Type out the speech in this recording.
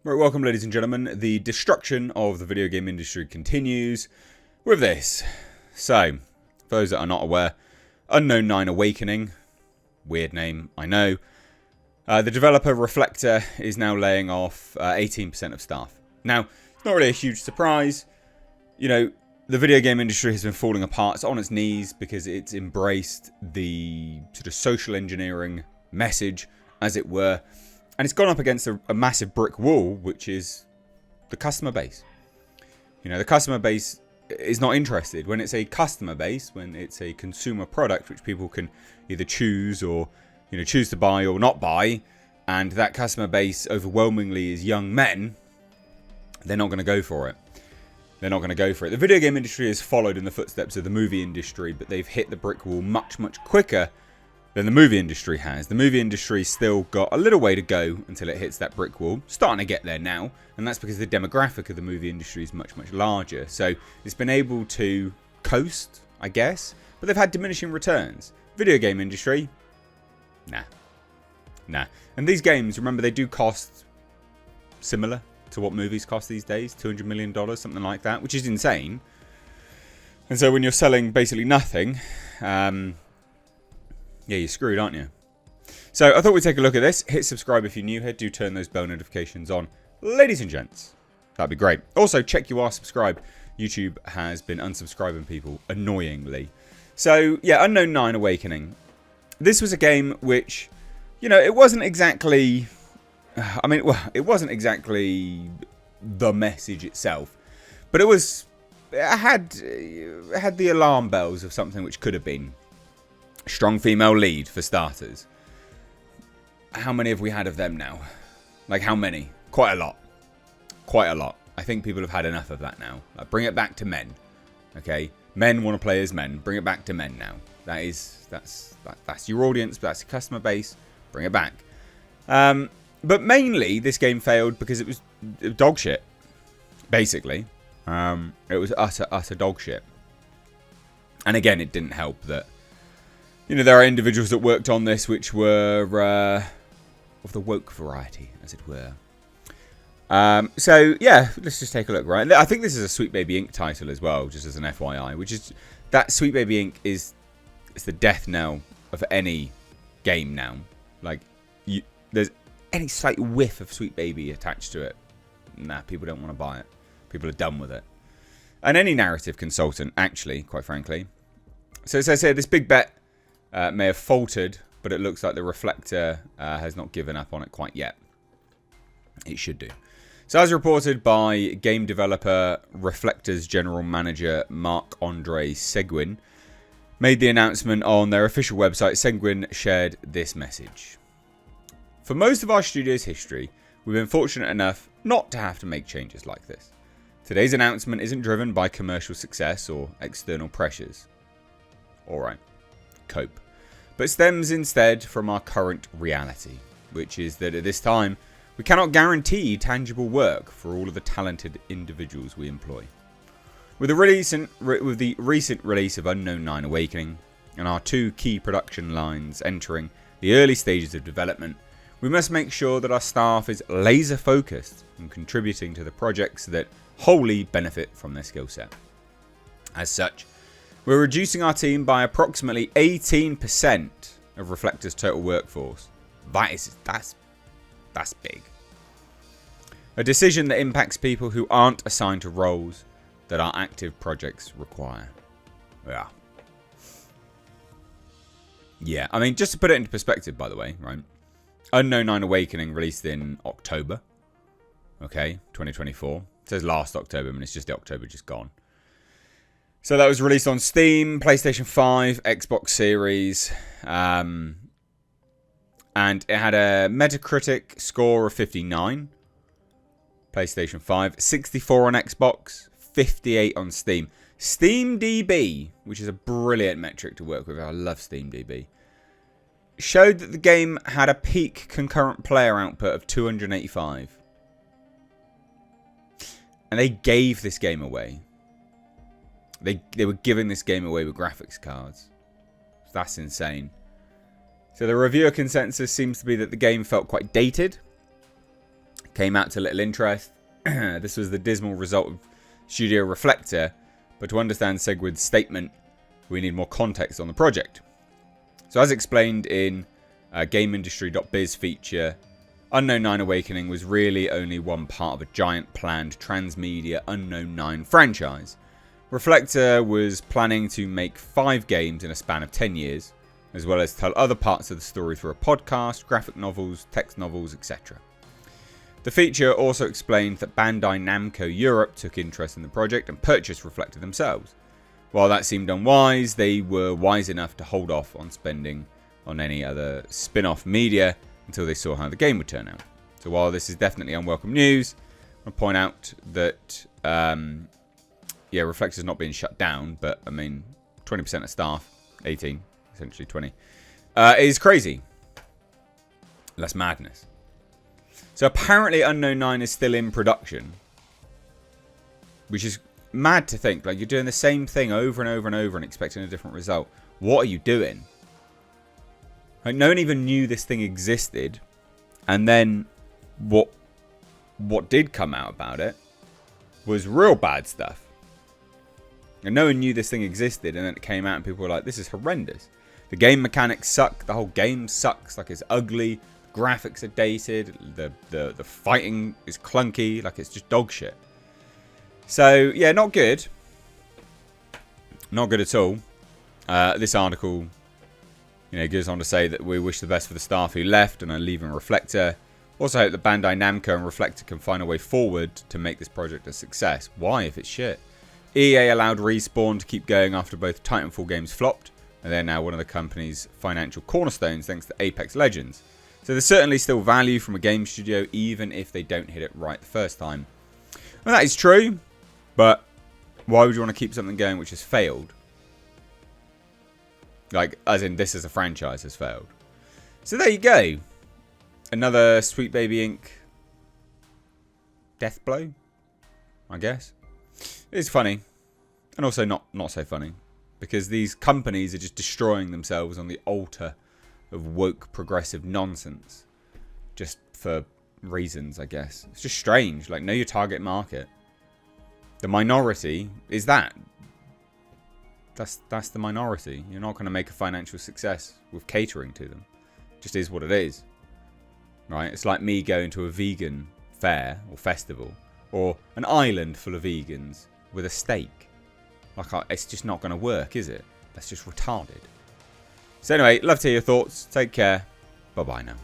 Right, welcome ladies and gentlemen. The destruction of the video game industry continues with this. So, for those that are not aware, Unknown 9 Awakening, weird name, I know. The developer Reflector is now laying off 18% of staff. Now, it's not really a huge surprise. You know, the video game industry has been falling apart. It's on its knees because it's embraced the sort of social engineering message, as it were. And it's gone up against a massive brick wall, which is the customer base. You know, the customer base is not interested. When it's a customer base, when it's a consumer product, which people can either choose or, you know, choose to buy or not buy, and that customer base overwhelmingly is young men, they're not going to go for it. They're not going to go for it. The video game industry has followed in the footsteps of the movie industry, but they've hit the brick wall much, much quicker than the movie industry has. The movie industry's still got a little way to go until it hits that brick wall. Starting to get there now, and that's because the demographic of the movie industry is much, much larger. So it's been able to coast, I guess, but they've had diminishing returns. Video game industry, nah. And these games, remember, they do cost similar to what movies cost these days, $200 million, something like that, which is insane. And so when you're selling basically nothing, yeah, you're screwed, aren't you? So I thought we'd take a look at this. Hit subscribe if you're new here. Do turn those bell notifications on. Ladies and gents, that'd be great. Also, check you are subscribed. YouTube has been unsubscribing people annoyingly. So, yeah, Unknown 9 Awakening. This was a game which, you know, it wasn't exactly... I mean, well, it wasn't exactly the message itself. But it had the alarm bells of something which could have been. Strong female lead, for starters. How many have we had of them now? Like, how many? Quite a lot. Quite a lot. I think people have had enough of that now. Like, bring it back to men. Okay? Men want to play as men. Bring it back to men now. That's your audience, that's your customer base. Bring it back. But mainly, this game failed because it was dog shit. Basically. It was utter dog shit. And again, it didn't help that, you know, there are individuals that worked on this which were of the woke variety, as it were. So, yeah, let's just take a look, right? I think this is a Sweet Baby Inc. title as well, just as an FYI, which is, that Sweet Baby Inc. it's the death knell of any game now. Like, there's any slight whiff of Sweet Baby attached to it. Nah, people don't want to buy it. People are done with it. And any narrative consultant, actually, quite frankly. So, as I say, this big bet may have faltered, but it looks like the Reflector has not given up on it quite yet. It should do. So as reported by game developer Reflector's general manager Marc-Andre Seguin, made the announcement on their official website, Seguin shared this message. For most of our studio's history, we've been fortunate enough not to have to make changes like this. Today's announcement isn't driven by commercial success or external pressures. Alright, cope. But stems instead from our current reality, which is that at this time, we cannot guarantee tangible work for all of the talented individuals we employ. With the recent release of Unknown 9 Awakening, and our two key production lines entering the early stages of development, we must make sure that our staff is laser focused on contributing to the projects that wholly benefit from their skill set. As such, we're reducing our team by approximately 18% of Reflector's total workforce. That's big. A decision that impacts people who aren't assigned to roles that our active projects require. Yeah, I mean, just to put it into perspective, by the way, right? Unknown 9 Awakening released in October. Okay, 2024. It says last October, and it's just the October just gone. So that was released on Steam, PlayStation 5, Xbox Series, and it had a Metacritic score of 59, PlayStation 5, 64 on Xbox, 58 on Steam. SteamDB, which is a brilliant metric to work with, I love SteamDB, showed that the game had a peak concurrent player output of 285. And they gave this game away. They were giving this game away with graphics cards. That's insane. So the reviewer consensus seems to be that the game felt quite dated, came out to little interest. This was the dismal result of Studio Reflector, but to understand Segwid's statement, we need more context on the project. So as explained in GameIndustry.biz feature, Unknown 9 Awakening was really only one part of a giant planned transmedia Unknown 9 franchise. Reflector was planning to make 5 games in a span of 10 years, as well as tell other parts of the story through a podcast, graphic novels, text novels, etc. The feature also explained that Bandai Namco Europe took interest in the project and purchased Reflector themselves. While that seemed unwise, they were wise enough to hold off on spending on any other spin-off media until they saw how the game would turn out. So while this is definitely unwelcome news, I want to point out that, Reflector's not being shut down, but, 20% of staff, 18, essentially 20, is crazy. That's madness. So apparently Unknown 9 is still in production, which is mad to think. Like, you're doing the same thing over and over and over and expecting a different result. What are you doing? Like, no one even knew this thing existed, and then what did come out about it was real bad stuff. And no one knew this thing existed, and then it came out and people were like, this is horrendous. The game mechanics suck, the whole game sucks, like it's ugly, graphics are dated, the fighting is clunky, like it's just dog shit. So, yeah, not good. Not good at all. This article, goes on to say that we wish the best for the staff who left and are leaving Reflector. Also hope that Bandai Namco and Reflector can find a way forward to make this project a success. Why, if it's shit? EA allowed Respawn to keep going after both Titanfall games flopped, and they're now one of the company's financial cornerstones thanks to Apex Legends. So there's certainly still value from a game studio, even if they don't hit it right the first time. Well, that is true, but why would you want to keep something going which has failed? Like, as in this as a franchise has failed. So there you go. Another Sweet Baby Inc. death blow, I guess. It's funny, and also not so funny, because these companies are just destroying themselves on the altar of woke progressive nonsense, just for reasons, I guess. It's just strange. Like, know your target market. The minority is that. That's the minority. You're not going to make a financial success with catering to them. It just is what it is. Right? It's like me going to a vegan fair or festival, or an island full of vegans with a steak. Like, it's just not going to work, is it? That's just retarded. So anyway, love to hear your thoughts. Take care. Bye-bye now.